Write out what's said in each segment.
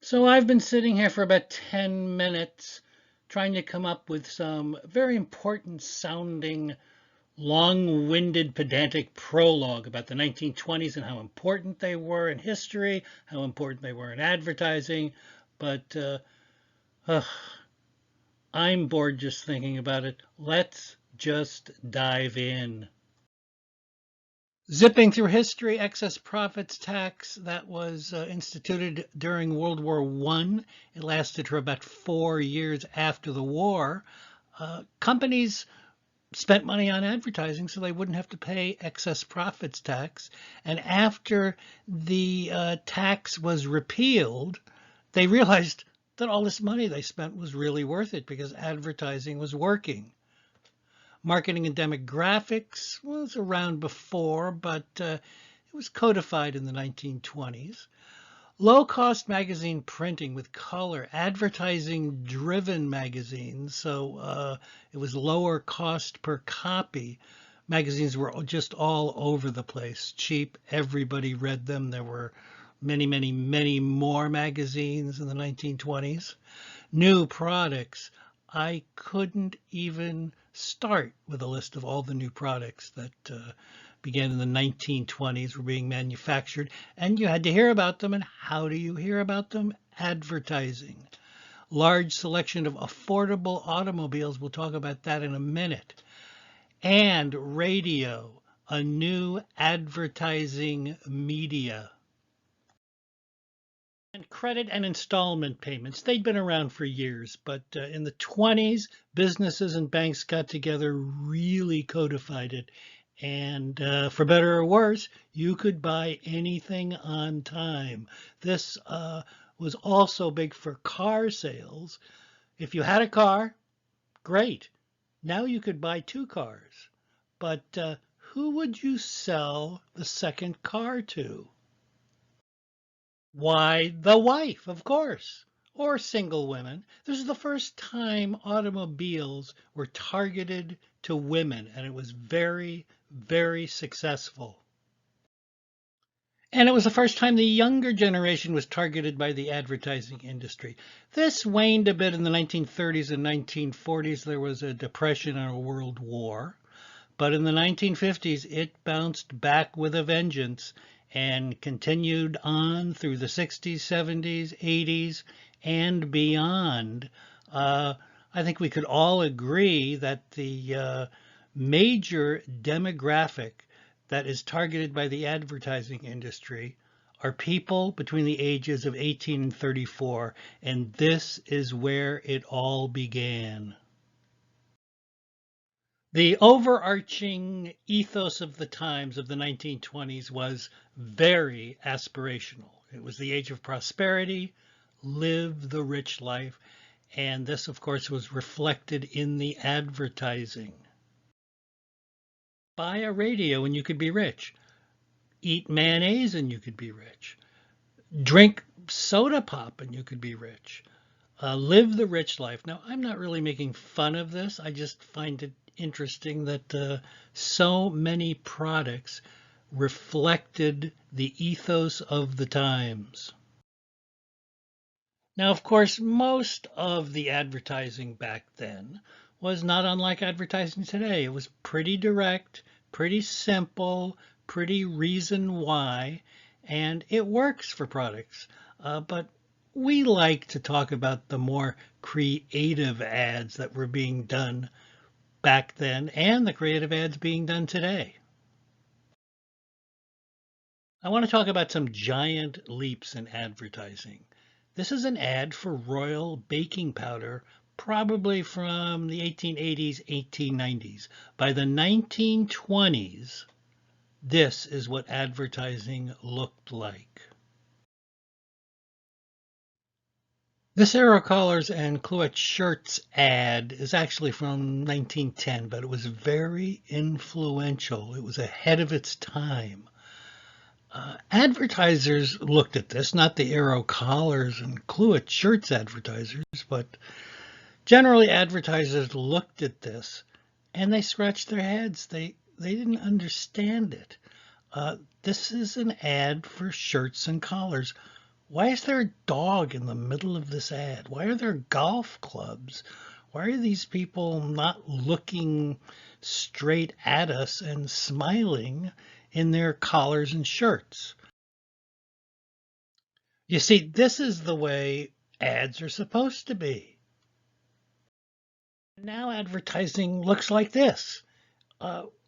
So I've been sitting here for about 10 minutes trying to come up with some very important sounding, long-winded, pedantic prologue about the 1920s and how important they were in history, how important they were in advertising. But ugh, I'm bored just thinking about it. Let's just dive in. Zipping through history, excess profits tax that was instituted during World War I. It lasted for about 4 years after the war. Companies spent money on advertising so they wouldn't have to pay excess profits tax. And after the tax was repealed, they realized that all this money they spent was really worth it because advertising was working. Marketing and demographics was around before, but it was codified in the 1920s. Low-cost magazine printing with color, advertising-driven magazines, so it was lower cost per copy. Magazines were just all over the place, cheap. Everybody read them. There were many, many, many more magazines in the 1920s. New products. I couldn't even start with a list of all the new products that began in the 1920s were being manufactured, and you had to hear about them. And how do you hear about them? Advertising. Large selection of affordable automobiles. We'll talk about that in a minute. And radio, a new advertising media. And credit and installment payments, they'd been around for years, but in the 20s, businesses and banks got together, really codified it. And for better or worse, you could buy anything on time. This was also big for car sales. If you had a car, great. Now you could buy two cars. But who would you sell the second car to? Why, the wife, of course, or single women. This is the first time automobiles were targeted to women, and it was very, very successful. And it was the first time the younger generation was targeted by the advertising industry. This waned a bit in the 1930s and 1940s. There was a depression and a world war. But in the 1950s, it bounced back with a vengeance and continued on through the 60s, 70s, 80s, and beyond. I think we could all agree that the major demographic that is targeted by the advertising industry are people between the ages of 18 and 34, and this is where it all began. The overarching ethos of the times of the 1920s was very aspirational. It was the age of prosperity, live the rich life, and this, of course, was reflected in the advertising. Buy a radio and you could be rich. Eat mayonnaise and you could be rich. Drink soda pop and you could be rich. Live the rich life. Now, I'm not really making fun of this. I just find it interesting that so many products reflected the ethos of the times. Now, of course, most of the advertising back then was not unlike advertising today. It was pretty direct, pretty simple, pretty reason why, and it works for products. But we like to talk about the more creative ads that were being done back then and the creative ads being done today. I want to talk about some giant leaps in advertising. This is an ad for Royal baking powder, probably from the 1880s, 1890s. By the 1920s, this is what advertising looked like. This Arrow Collars and Clouet Shirts ad is actually from 1910, but it was very influential. It was ahead of its time. Advertisers looked at this, not the Arrow Collars and Clouet Shirts advertisers, but generally advertisers looked at this and they scratched their heads. They didn't understand it. This is an ad for shirts and collars. Why is there a dog in the middle of this ad? Why are there golf clubs? Why are these people not looking straight at us and smiling in their collars and shirts? You see, this is the way ads are supposed to be. Now advertising looks like this.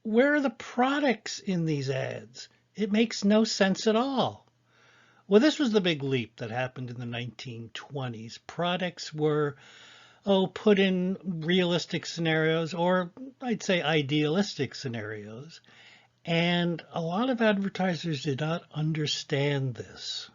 Where are the products in these ads? It makes no sense at all. Well, this was the big leap that happened in the 1920s. Products were, put in realistic scenarios, or I'd say idealistic scenarios. And a lot of advertisers did not understand this.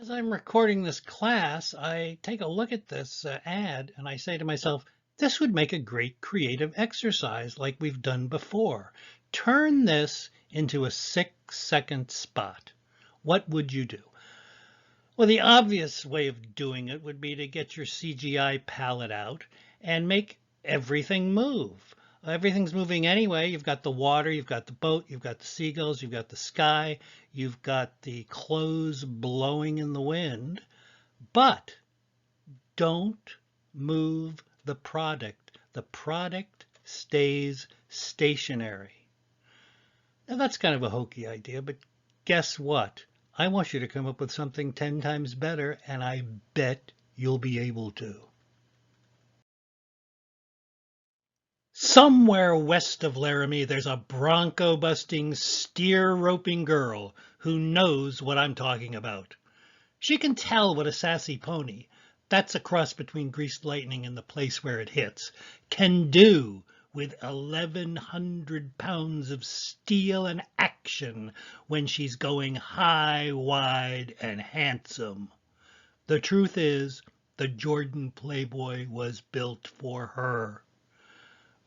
As I'm recording this class, I take a look at this ad and I say to myself, this would make a great creative exercise like we've done before. Turn this into a 6-second spot. What would you do? Well, the obvious way of doing it would be to get your CGI palette out and make everything move. Everything's moving anyway. You've got the water, you've got the boat, you've got the seagulls, you've got the sky, you've got the clothes blowing in the wind, but don't move the product. The product stays stationary. Now that's kind of a hokey idea, but guess what? I want you to come up with something 10 times better, and I bet you'll be able to. Somewhere west of Laramie, there's a bronco-busting, steer-roping girl who knows what I'm talking about. She can tell what a sassy pony, that's a cross between Greased Lightning and the place where it hits, can do with 1,100 pounds of steel and action when she's going high, wide, and handsome. The truth is, the Jordan Playboy was built for her.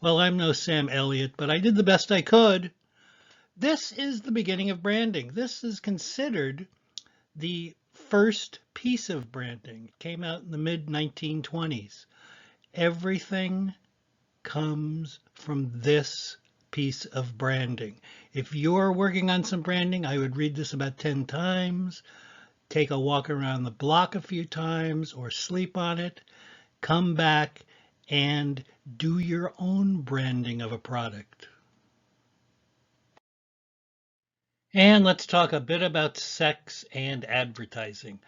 Well, I'm no Sam Elliott, but I did the best I could. This is the beginning of branding. This is considered the first piece of branding. It came out in the mid-1920s. Everything comes from this piece of branding. If you're working on some branding, I would read this about 10 times, take a walk around the block a few times, or sleep on it, come back and do your own branding of a product. And let's talk a bit about sex and advertising.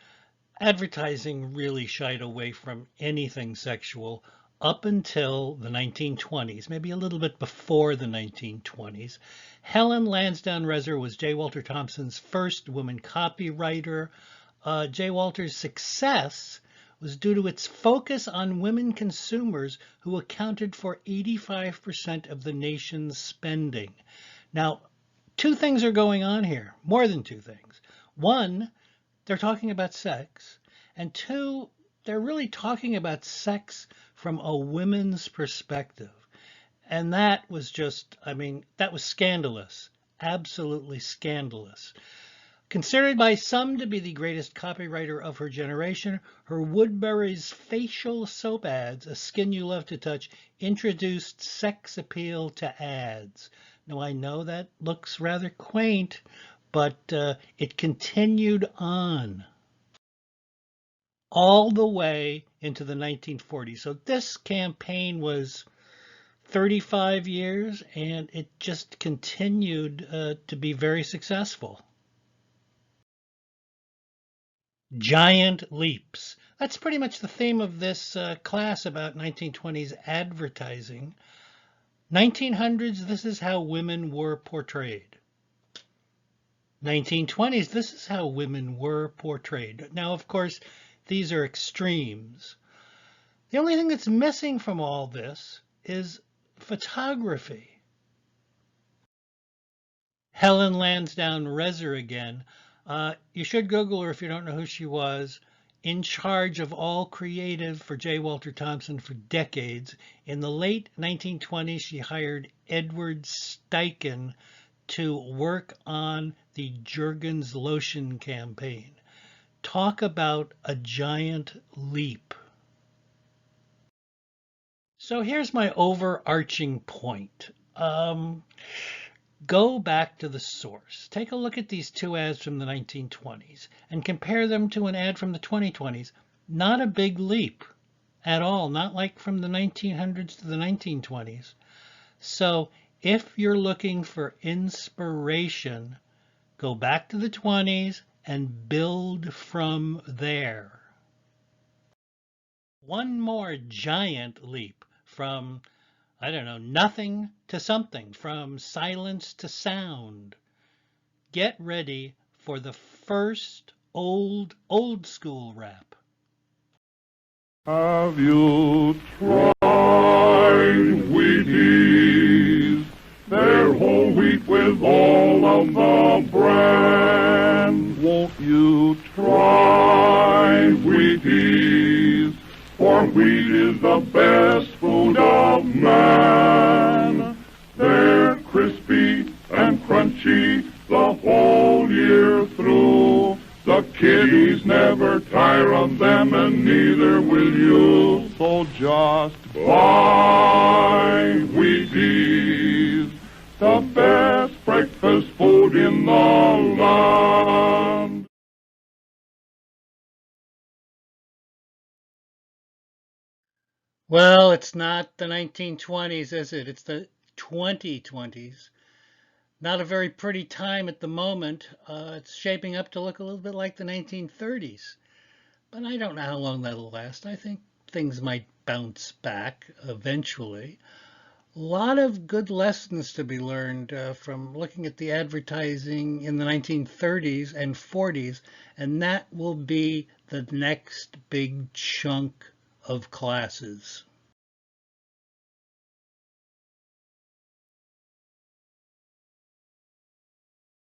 Advertising really shied away from anything sexual up until the 1920s, maybe a little bit before the 1920s. Helen Lansdowne Resser was J. Walter Thompson's first woman copywriter. J. Walter's success was due to its focus on women consumers who accounted for 85% of the nation's spending. Now, two things are going on here, more than two things. One, they're talking about sex, and two, they're really talking about sex from a women's perspective. And that was just, that was scandalous, absolutely scandalous. Considered by some to be the greatest copywriter of her generation, her Woodbury's facial soap ads, A Skin You Love to Touch, introduced sex appeal to ads. Now, I know that looks rather quaint, but it continued on all the way into the 1940s. So this campaign was 35 years, and it just continued to be very successful. Giant leaps. That's pretty much the theme of this class about 1920s advertising. 1900s, this is how women were portrayed. 1920s, this is how women were portrayed. Now, of course, these are extremes. The only thing that's missing from all this is photography. Helen Lansdowne Resser again. You should Google her if you don't know who she was. In charge of all creative for J. Walter Thompson for decades. In the late 1920s, she hired Edward Steichen to work on the Jergens lotion campaign. Talk about a giant leap. So here's my overarching point. Go back to the source. Take a look at these two ads from the 1920s and compare them to an ad from the 2020s. Not a big leap at all, not like from the 1900s to the 1920s. So if you're looking for inspiration, go back to the 20s and build from there. One more giant leap from, I don't know, nothing to something, from silence to sound. Get ready for the first old school rap. Have you tried Wheaties? They're whole wheat with all of the bran. Won't you try Wheaties? For wheat is the best food of man. They're crispy and crunchy the whole year through. The kiddies never tire of them, and neither will you. So just buy Wheaties, the best breakfast food in the land. Well, it's not the 1920s, is it? It's the 2020s. Not a very pretty time at the moment. It's shaping up to look a little bit like the 1930s. But I don't know how long that'll last. I think things might bounce back eventually. A lot of good lessons to be learned from looking at the advertising in the 1930s and 40s, and that will be the next big chunk of classes.